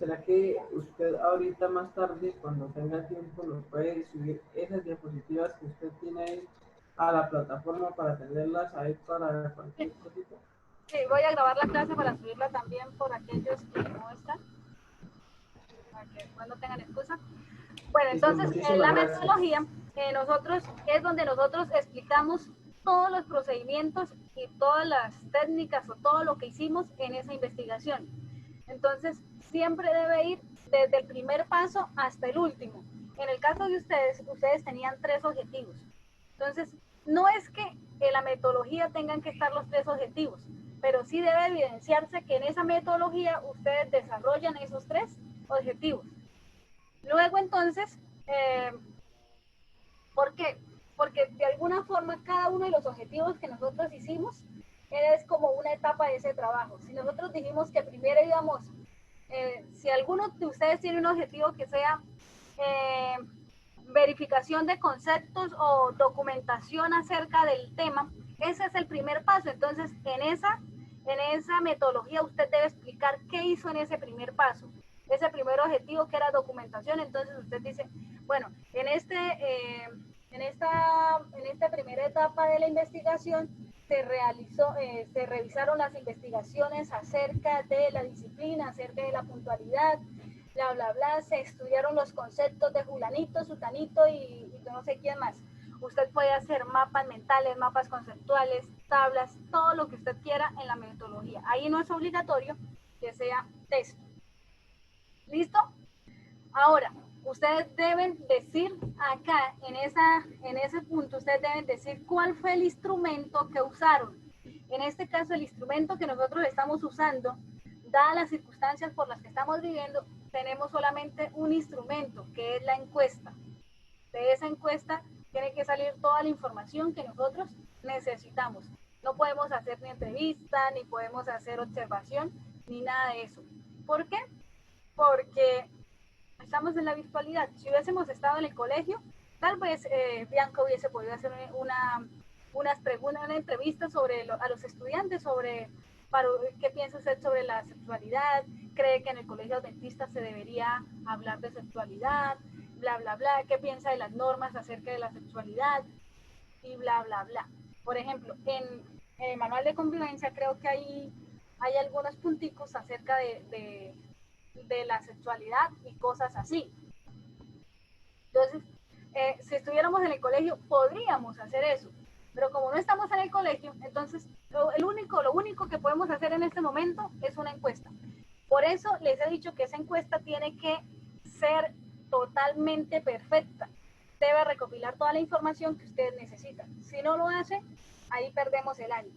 ¿será que usted ahorita más tarde, cuando tenga tiempo, nos puede subir esas diapositivas que usted tiene ahí a la plataforma para tenerlas ahí para cualquier cosita? Sí, voy a grabar la clase para subirla también por aquellos que no están, para que después no tengan excusa. Bueno, Listo, entonces en muchísimas la gracias. metodología nosotros es donde nosotros explicamos todos los procedimientos y todas las técnicas o todo lo que hicimos en esa investigación. Entonces, siempre debe ir desde el primer paso hasta el último. En el caso de ustedes, ustedes tenían 3 objetivos. Entonces, no es que en la metodología tengan que estar los 3 objetivos, pero sí debe evidenciarse que en esa metodología ustedes desarrollan esos 3 objetivos. Luego, entonces, ¿por qué? Porque de alguna forma cada uno de los objetivos que nosotros hicimos es como una etapa de ese trabajo. Si nosotros dijimos que primero íbamos, si alguno de ustedes tiene un objetivo que sea verificación de conceptos o documentación acerca del tema, ese es el primer paso. Entonces, en esa metodología usted debe explicar qué hizo en ese primer paso. Ese primer objetivo que era documentación, entonces usted dice, bueno, en esta primera etapa de la investigación se revisaron las investigaciones acerca de la disciplina, acerca de la puntualidad, bla, bla, bla, se estudiaron los conceptos de Julanito, Sutanito y no sé quién más. Usted puede hacer mapas mentales, mapas conceptuales, tablas, todo lo que usted quiera en la metodología. Ahí no es obligatorio que sea texto. ¿Listo? Ahora, ustedes deben decir acá, en ese punto, ustedes deben decir cuál fue el instrumento que usaron. En este caso, el instrumento que nosotros estamos usando, dadas las circunstancias por las que estamos viviendo, tenemos solamente un instrumento, que es la encuesta. De esa encuesta tiene que salir toda la información que nosotros necesitamos. No podemos hacer ni entrevista, ni podemos hacer observación, ni nada de eso. ¿Por qué? Porque estamos en la virtualidad. Si hubiésemos estado en el colegio, tal vez Bianca hubiese podido hacer unas preguntas, una entrevista a los estudiantes sobre qué piensa usted sobre la sexualidad, cree que en el colegio adventista se debería hablar de sexualidad, bla, bla, bla, qué piensa de las normas acerca de la sexualidad y bla, bla, bla. Por ejemplo, en el manual de convivencia creo que hay algunos punticos acerca de la sexualidad y cosas así. Entonces, si estuviéramos en el colegio, podríamos hacer eso. Pero como no estamos en el colegio, entonces lo único que podemos hacer en este momento es una encuesta. Por eso les he dicho que esa encuesta tiene que ser totalmente perfecta. Debe recopilar toda la información que ustedes necesitan. Si no lo hace, ahí perdemos el año.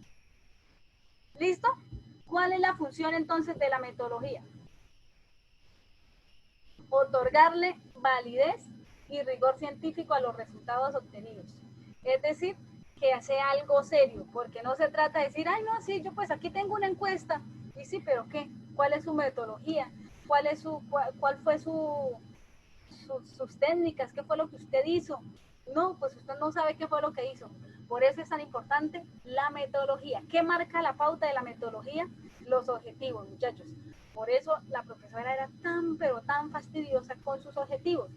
¿Listo? ¿Cuál es la función entonces de la metodología? Otorgarle validez y rigor científico a los resultados obtenidos. Es decir, que sea algo serio, porque no se trata de decir, ay, no, sí, yo pues aquí tengo una encuesta, y sí, pero ¿qué? ¿Cuál es su metodología? ¿Cuál fue sus técnicas? ¿Qué fue lo que usted hizo? No, pues usted no sabe qué fue lo que hizo. Por eso es tan importante la metodología. ¿Qué marca la pauta de la metodología? Los objetivos, muchachos. Por eso la profesora era tan, pero tan fastidiosa con sus objetivos.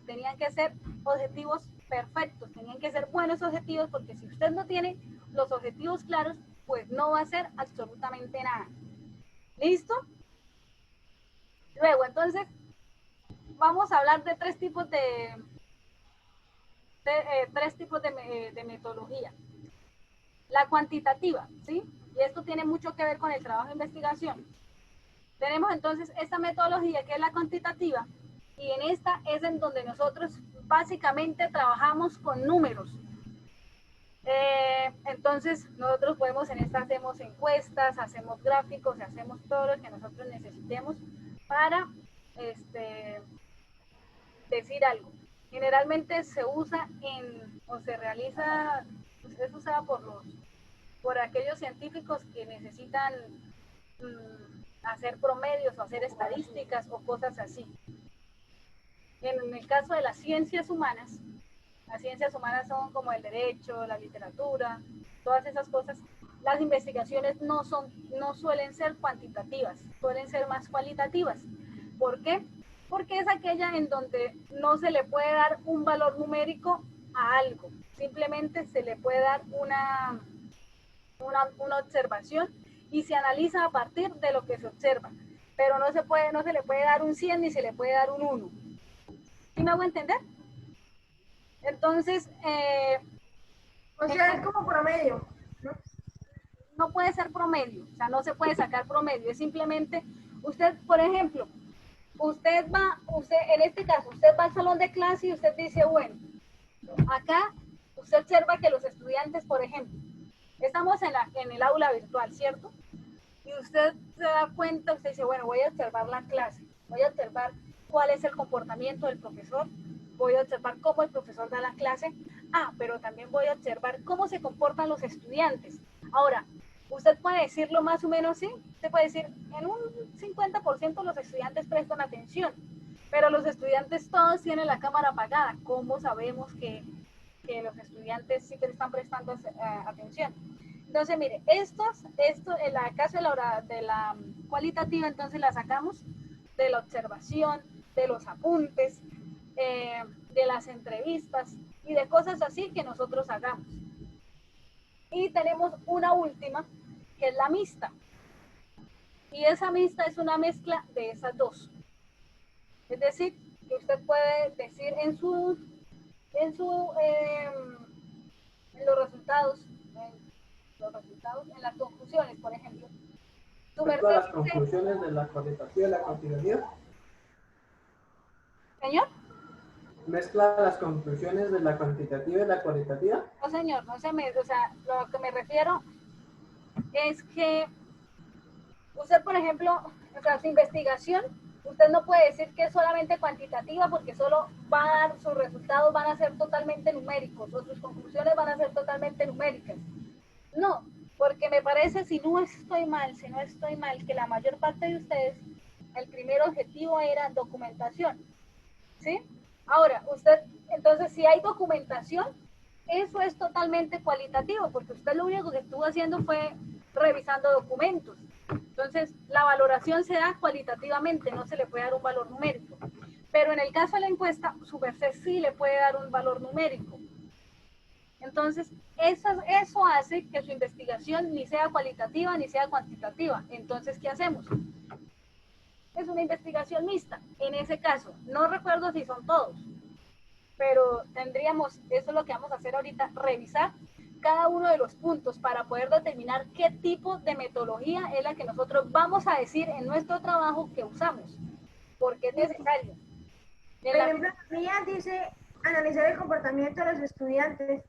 Tenían que ser objetivos perfectos, tenían que ser buenos objetivos, porque si usted no tiene los objetivos claros, pues no va a hacer absolutamente nada. ¿Listo? Luego, entonces, vamos a hablar de tres tipos de metodología. La cuantitativa, ¿sí? Y esto tiene mucho que ver con el trabajo de investigación. Tenemos entonces esta metodología que es la cuantitativa, y en esta es en donde nosotros básicamente trabajamos con números. Entonces nosotros podemos, en esta hacemos encuestas, hacemos gráficos, hacemos todo lo que nosotros necesitemos para decir algo. Generalmente se usa o se realiza, es usada por aquellos científicos que necesitan hacer promedios o hacer estadísticas o cosas así. En el caso de las ciencias humanas son como el derecho, la literatura, todas esas cosas. Las investigaciones no suelen ser cuantitativas, suelen ser más cualitativas. ¿Por qué? Porque es aquella en donde no se le puede dar un valor numérico a algo, simplemente se le puede dar una observación y se analiza a partir de lo que se observa, pero no se le puede dar un 100 ni se le puede dar un 1. ¿Sí me hago entender? Entonces, O sea, es como promedio, ¿no? no puede ser promedio, o sea, no se puede sacar promedio, es simplemente, usted, por ejemplo, usted en este caso, usted va al salón de clase y usted dice, bueno, acá usted observa que los estudiantes, por ejemplo, estamos en el aula virtual, ¿cierto? Y usted se da cuenta, usted dice, bueno, voy a observar la clase, voy a observar cuál es el comportamiento del profesor, voy a observar cómo el profesor da la clase, pero también voy a observar cómo se comportan los estudiantes. Ahora, usted puede decirlo más o menos, sí, usted puede decir, en un 50% los estudiantes prestan atención, pero los estudiantes todos tienen la cámara apagada. ¿Cómo sabemos que los estudiantes sí que están prestando atención? Entonces, mire, en la caso de la cualitativa, entonces la sacamos de la observación, de los apuntes, de las entrevistas y de cosas así que nosotros hagamos. Y tenemos una última, que es la mixta. Y esa mixta es una mezcla de esas dos. Es decir, que usted puede decir en los resultados, en las conclusiones, por ejemplo. Todas las conclusiones de la cualitativa y la cuantitativa. ¿Señor? Mezcla las conclusiones de la cuantitativa y la cualitativa. No, señor, o sea, lo que me refiero es que usted, por ejemplo, o sea, su investigación, usted no puede decir que es solamente cuantitativa porque solo sus resultados van a ser totalmente numéricos o sus conclusiones van a ser totalmente numéricas. No, porque me parece, si no estoy mal, que la mayor parte de ustedes, el primer objetivo era documentación, ¿sí? Ahora, entonces, si hay documentación, eso es totalmente cualitativo, porque usted lo único que estuvo haciendo fue revisando documentos. Entonces, la valoración se da cualitativamente, no se le puede dar un valor numérico. Pero en el caso de la encuesta, su merced sí le puede dar un valor numérico. Entonces, eso hace que su investigación ni sea cualitativa ni sea cuantitativa. Entonces, ¿qué hacemos? Es una investigación mixta. En ese caso, no recuerdo si son todos, pero eso es lo que vamos a hacer ahorita, revisar cada uno de los puntos para poder determinar qué tipo de metodología es la que nosotros vamos a decir en nuestro trabajo que usamos, porque es necesario. Por ejemplo, la mía dice analizar el comportamiento de los estudiantes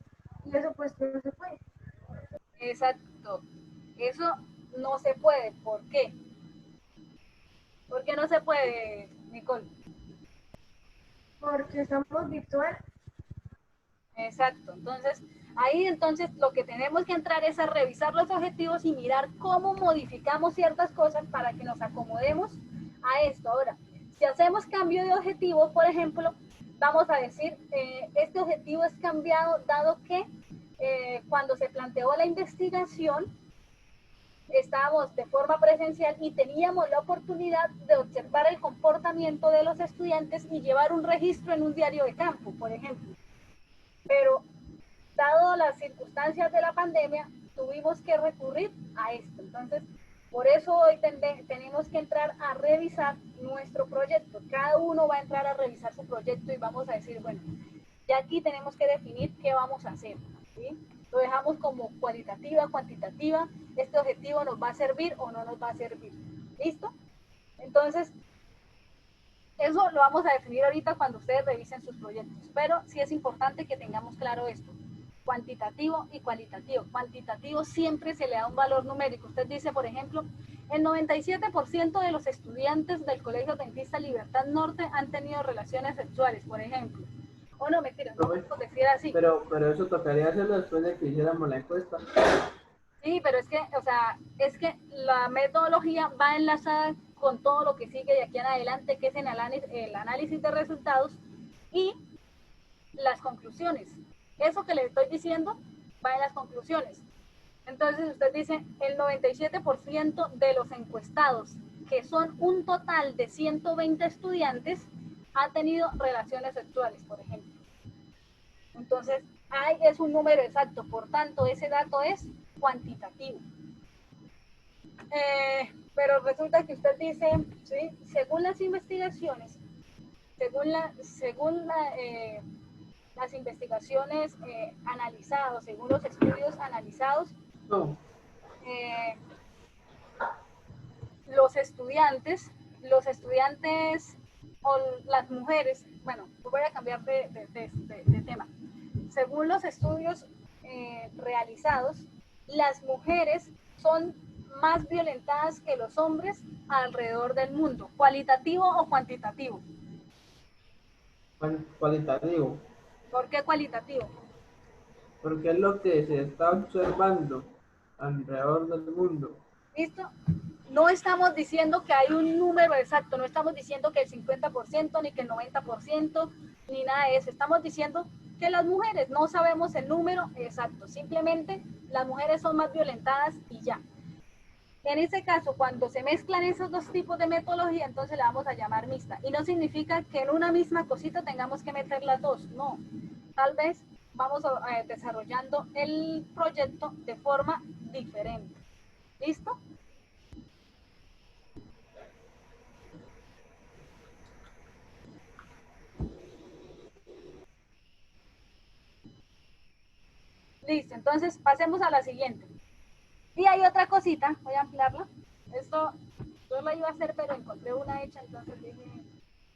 y eso pues no se puede. Exacto, eso no se puede. ¿Por qué? ¿Por qué no se puede, Nicole? Porque estamos virtual. Exacto, entonces lo que tenemos que entrar es a revisar los objetivos y mirar cómo modificamos ciertas cosas para que nos acomodemos a esto. Ahora, si hacemos cambio de objetivo, por ejemplo, vamos a decir, este objetivo es cambiado dado que cuando se planteó la investigación, estábamos de forma presencial y teníamos la oportunidad de observar el comportamiento de los estudiantes y llevar un registro en un diario de campo, por ejemplo. Pero, dado las circunstancias de la pandemia, tuvimos que recurrir a esto. Entonces, por eso hoy tenemos que entrar a revisar nuestro proyecto. Cada uno va a entrar a revisar su proyecto y vamos a decir, bueno, ya aquí tenemos que definir qué vamos a hacer, ¿sí? Lo dejamos como cualitativa, cuantitativa. Este objetivo nos va a servir o no nos va a servir. ¿Listo? Entonces, eso lo vamos a definir ahorita cuando ustedes revisen sus proyectos, pero sí es importante que tengamos claro esto, cuantitativo y cualitativo. Cuantitativo siempre se le da un valor numérico. Usted dice, por ejemplo, el 97% de los estudiantes del Colegio Adventista Libertad Norte han tenido relaciones sexuales, por ejemplo. O no, mentira, no podemos decir así. Pero eso tocaría hacerlo después de que hiciéramos la encuesta. Sí, pero es que la metodología va enlazada con todo lo que sigue de aquí en adelante, que es el análisis de resultados y las conclusiones. Eso que le estoy diciendo va en las conclusiones. Entonces usted dice, el 97% de los encuestados que son un total de 120 estudiantes, ha tenido relaciones sexuales, por ejemplo. Entonces, ahí es un número exacto, por tanto, ese dato es cuantitativo. Pero resulta que usted dice, ¿sí? Según las investigaciones, según las investigaciones analizadas, según los estudios analizados, No. los estudiantes o las mujeres, bueno, voy a cambiar de tema. Según los estudios realizados, las mujeres son más violentadas que los hombres alrededor del mundo. ¿Cualitativo o cuantitativo? Cualitativo, ¿Por qué cualitativo? porque es lo que se está observando alrededor del mundo. ¿Listo? No estamos diciendo que hay un número exacto, no estamos diciendo que el 50%, ni que el 90%, ni nada de eso. Estamos diciendo que las mujeres, no sabemos el número exacto, simplemente las mujeres son más violentadas y ya. En ese caso, cuando se mezclan esos dos tipos de metodología, entonces la vamos a llamar mixta. Y no significa que en una misma cosita tengamos que meter las dos, no. Tal vez vamos desarrollando el proyecto de forma diferente. ¿Listo? Listo, entonces pasemos a la siguiente. Y hay otra cosita, voy a ampliarla. Esto yo lo iba a hacer, pero encontré una hecha, entonces dije,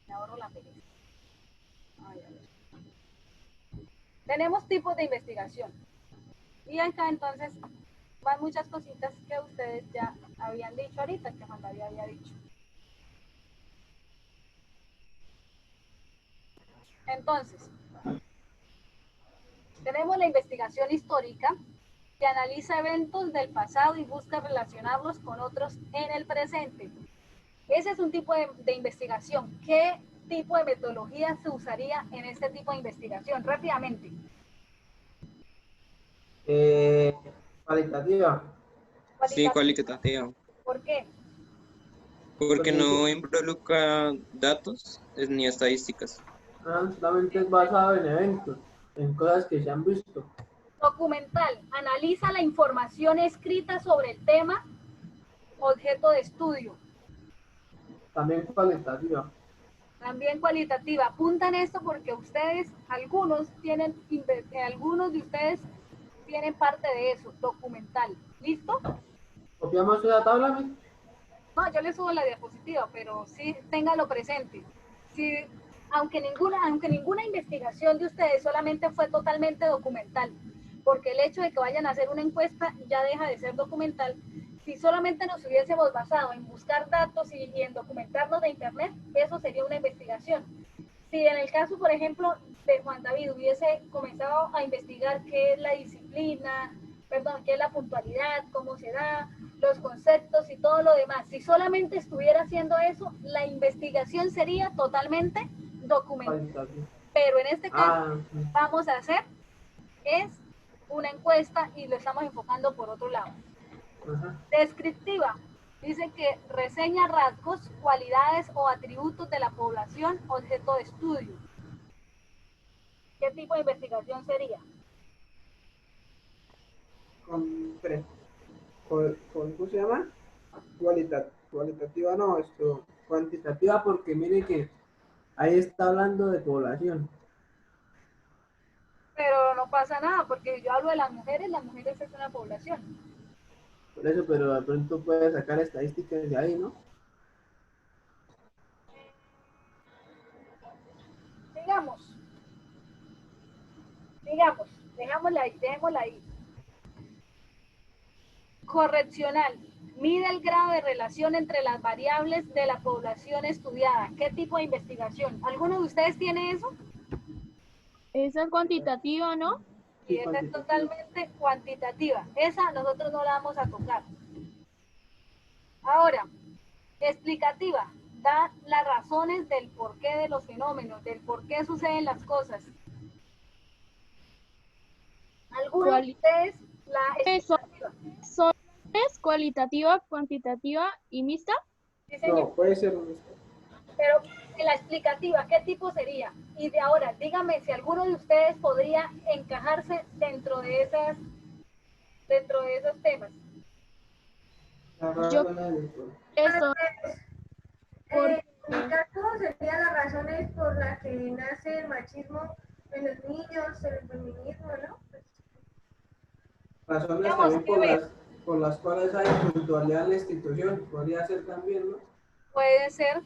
me ahorro la pereza. Ay, a ver. Tenemos tipos de investigación. Y acá entonces van muchas cositas que ustedes ya habían dicho ahorita, que Juan David había dicho. Entonces, tenemos la investigación histórica, que analiza eventos del pasado y busca relacionarlos con otros en el presente. Ese es un tipo de investigación. ¿Qué tipo de metodología se usaría en este tipo de investigación? Rápidamente. Cualitativa. Sí, cualitativa. ¿Por qué? Porque no involucra datos ni estadísticas. Solamente es basado en eventos, en cosas que se han visto. Documental. Analiza la información escrita sobre el tema objeto de estudio. También cualitativa. También cualitativa. Apuntan esto porque ustedes, algunos de ustedes tienen parte de eso, documental. ¿Listo? ¿Copiamos esa tabla, mi? No, yo les subo la diapositiva, pero sí téngalo presente. Sí, aunque ninguna investigación de ustedes solamente fue totalmente documental, porque el hecho de que vayan a hacer una encuesta ya deja de ser documental. Si solamente nos hubiésemos basado en buscar datos y en documentarnos de internet, eso sería una investigación. Si en el caso, por ejemplo, de Juan David hubiese comenzado a investigar qué es la disciplina, perdón, qué es la puntualidad, cómo se da, los conceptos y todo lo demás, si solamente estuviera haciendo eso, la investigación sería totalmente documental. Pero en este caso, vamos a hacer es una encuesta y lo estamos enfocando por otro lado. Descriptiva. Dice que reseña rasgos, cualidades o atributos de la población objeto de estudio. ¿Qué tipo de investigación sería? ¿Cómo se llama? Cualitativa no, cuantitativa, porque mire que ahí está hablando de población. Pero no pasa nada, porque yo hablo de las mujeres es una población. Por eso, pero de pronto puede sacar estadísticas de ahí, ¿no? Digamos, dejémosla ahí. Correccional. Mide el grado de relación entre las variables de la población estudiada. ¿Qué tipo de investigación? ¿Alguno de ustedes tiene eso? Esa es cuantitativa, ¿no? Y esa es totalmente cuantitativa. Esa nosotros no la vamos a tocar. Ahora, explicativa. Da las razones del porqué de los fenómenos, del por qué suceden las cosas. ¿Alguno de ustedes la explicativa? ¿Son tres, cualitativa, cuantitativa y mixta? Sí, señor. No, puede ser un estado. Pero en la explicativa, ¿qué tipo sería? Y de ahora, dígame si alguno de ustedes podría encajarse dentro de esos temas. La Yo razón es por- eso, En mi porque caso serían las razones por las que nace el machismo en los niños, el feminismo, ¿no? Pues, razones Tenemos también que ver, por las cuales hay puntualidad en la institución, podría ser también, ¿no? puede ser,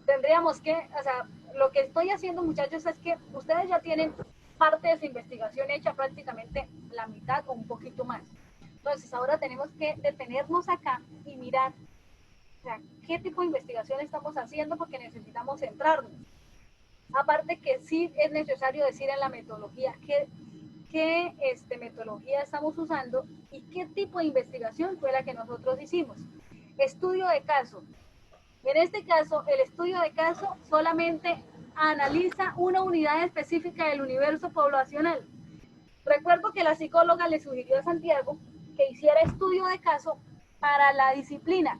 tendríamos que, o sea, lo que estoy haciendo, muchachos, es que ustedes ya tienen parte de su investigación hecha, prácticamente la mitad o un poquito más. Entonces, ahora tenemos que detenernos acá y mirar, o sea, qué tipo de investigación estamos haciendo, porque necesitamos centrarnos. Aparte que sí es necesario decir en la metodología qué metodología estamos usando y qué tipo de investigación fue la que nosotros hicimos. Estudio de caso. En este caso, el estudio de caso solamente analiza una unidad específica del universo poblacional. Recuerdo que la psicóloga le sugirió a Santiago que hiciera estudio de caso para la disciplina.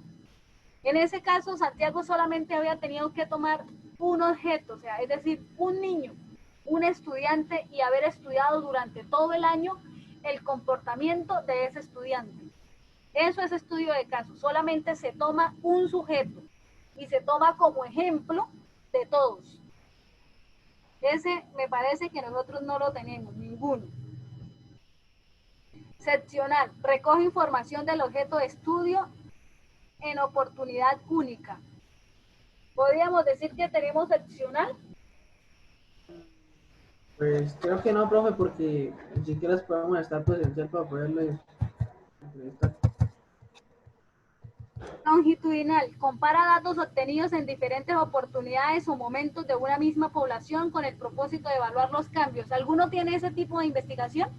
En ese caso, Santiago solamente había tenido que tomar un objeto, o sea, es decir, un niño, un estudiante, y haber estudiado durante todo el año el comportamiento de ese estudiante. Eso es estudio de caso. Solamente se toma un sujeto y se toma como ejemplo de todos. Ese me parece que nosotros no lo tenemos, ninguno. Seccional. Recoge información del objeto de estudio en oportunidad única. ¿Podríamos decir que tenemos seccional? Pues creo que no, profe, porque ni siquiera podemos estar presencial para poderlo entrevistar. Longitudinal. Compara datos obtenidos en diferentes oportunidades o momentos de una misma población con el propósito de evaluar los cambios. ¿Alguno tiene ese tipo de investigación?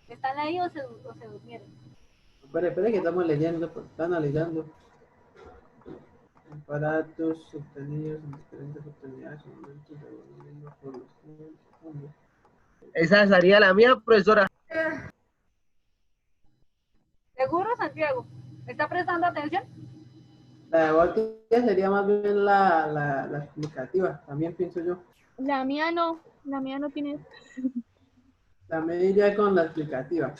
¿Están ahí o se durmieron? Espere, que estamos leyendo, pues, está analizando. Aparatos obtenidos en diferentes oportunidades o momentos de una misma población. Esa sería la mía, profesora. ¿Seguro, Santiago? ¿Está prestando atención? La de Voltaire sería más bien la explicativa, también pienso yo. la mía no tiene. También iría con la explicativa.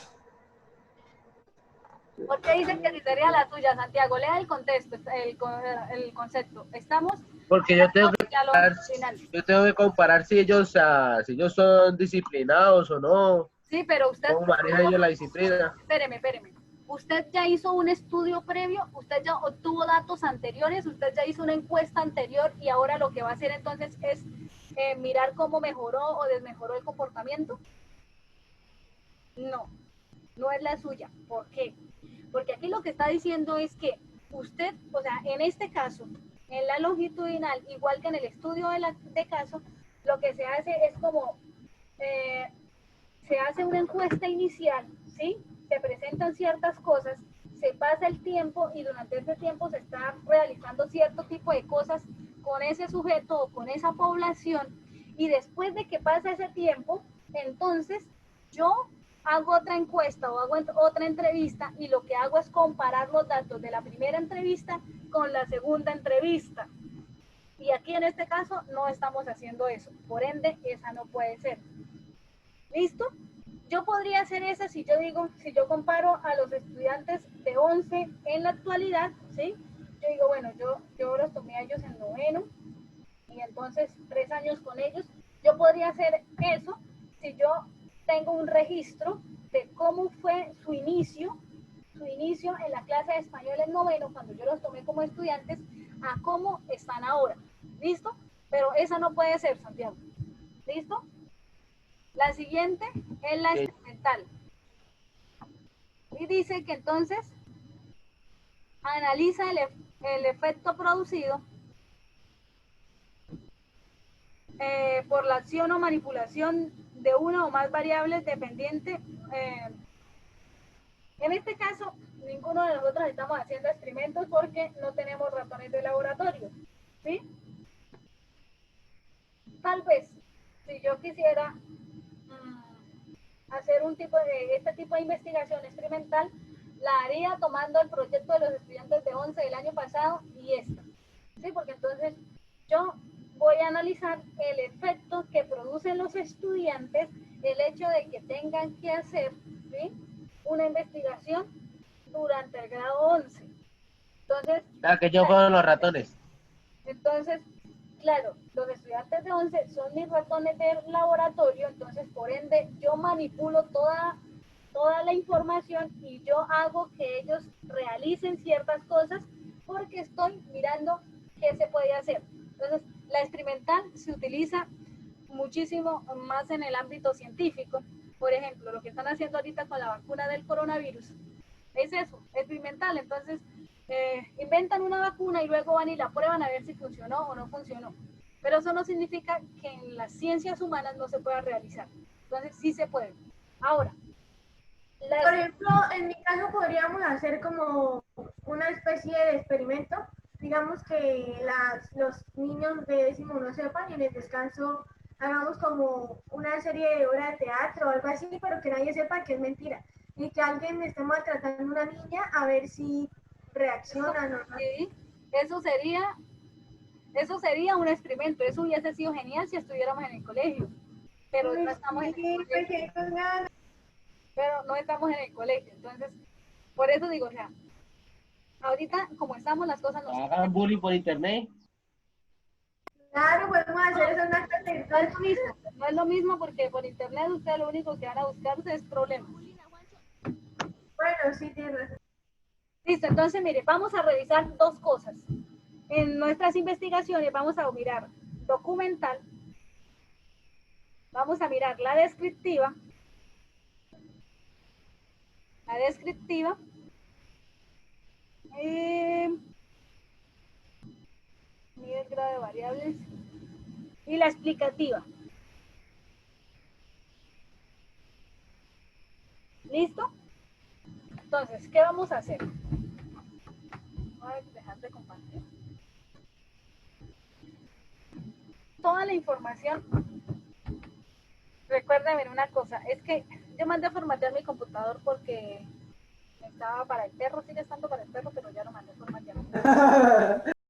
¿Por qué dicen que si sería la tuya, Santiago? Lea el contexto, el concepto. Estamos Porque yo tengo que la comparar, longitudinal. si ellos son disciplinados o no, Sí, pero usted, cómo manejan ellos la disciplina. espéreme. Usted ya hizo un estudio previo, usted ya obtuvo datos anteriores, usted ya hizo una encuesta anterior y ahora lo que va a hacer entonces es mirar cómo mejoró o desmejoró el comportamiento. No, no es la suya. ¿Por qué? Porque aquí lo que está diciendo es que usted, o sea, en este caso, en la longitudinal, igual que en el estudio de caso, lo que se hace es como, se hace una encuesta inicial, ¿sí? Se presentan ciertas cosas, se pasa el tiempo y durante ese tiempo se está realizando cierto tipo de cosas con ese sujeto o con esa población, y después de que pasa ese tiempo, entonces yo hago otra encuesta o hago otra entrevista y lo que hago es comparar los datos de la primera entrevista con la segunda entrevista. Y aquí en este caso no estamos haciendo eso. Por ende, esa no puede ser. ¿Listo? Yo podría hacer esa si yo digo, si yo comparo a los estudiantes de 11 en la actualidad, ¿sí? Yo digo, bueno, yo los tomé a ellos en noveno y entonces 3 años con ellos. Yo podría hacer eso si yo tengo un registro de cómo fue su inicio en la clase de español en noveno, cuando yo los tomé como estudiantes, a cómo están ahora. ¿Listo? Pero esa no puede ser, Santiago. ¿Listo? La siguiente es la experimental. Y dice que entonces analiza el efecto producido por la acción o manipulación de una o más variables dependientes. En este caso, ninguno de nosotros estamos haciendo experimentos porque no tenemos ratones de laboratorio, ¿sí? Tal vez, si yo quisiera hacer este tipo de investigación experimental, la haría tomando el proyecto de los estudiantes de 11 del año pasado y esta. ¿Sí? Porque entonces yo voy a analizar el efecto que producen los estudiantes, el hecho de que tengan que hacer, ¿sí?, una investigación durante el grado 11. Entonces, Que yo fueron los ratones. entonces, claro, los estudiantes de 11 son mis ratones de laboratorio, entonces por ende yo manipulo toda la información y yo hago que ellos realicen ciertas cosas porque estoy mirando qué se puede hacer. Entonces, la experimental se utiliza muchísimo más en el ámbito científico. Por ejemplo, lo que están haciendo ahorita con la vacuna del coronavirus es eso, experimental. Entonces, inventan una vacuna y luego van y la prueban a ver si funcionó o no funcionó. Pero eso no significa que en las ciencias humanas no se pueda realizar. Entonces, sí se puede. Ahora, por ejemplo, en mi caso podríamos hacer como una especie de experimento. Digamos que los niños de décimo no sepan y en el descanso hagamos como una serie de obra de teatro o algo así, pero que nadie sepa que es mentira. Y que alguien esté maltratando a una niña a ver si reaccionan o no. Sí, eso sería un experimento. Eso hubiese sido genial si estuviéramos en el colegio. Pero no estamos en el colegio. Pero no estamos en el colegio. Entonces, por eso digo, o sea, ahorita como estamos las cosas no Hagan bullying por internet. Claro, podemos hacer eso en una clase es virtual. lo mismo. No es lo mismo porque por internet ustedes lo único que van a buscar es problemas. Bueno, sí, tienes razón. Listo, entonces mire, vamos a revisar dos cosas. En nuestras investigaciones vamos a mirar documental, vamos a mirar la descriptiva, mide el grado de variables, y la explicativa. ¿Listo? Entonces, ¿qué vamos a hacer? Voy a dejar de compartir. Toda la información. Recuérdenme una cosa, es que yo mandé a formatear mi computador porque estaba para el perro, sigue estando para el perro, pero ya lo mandé a formatear.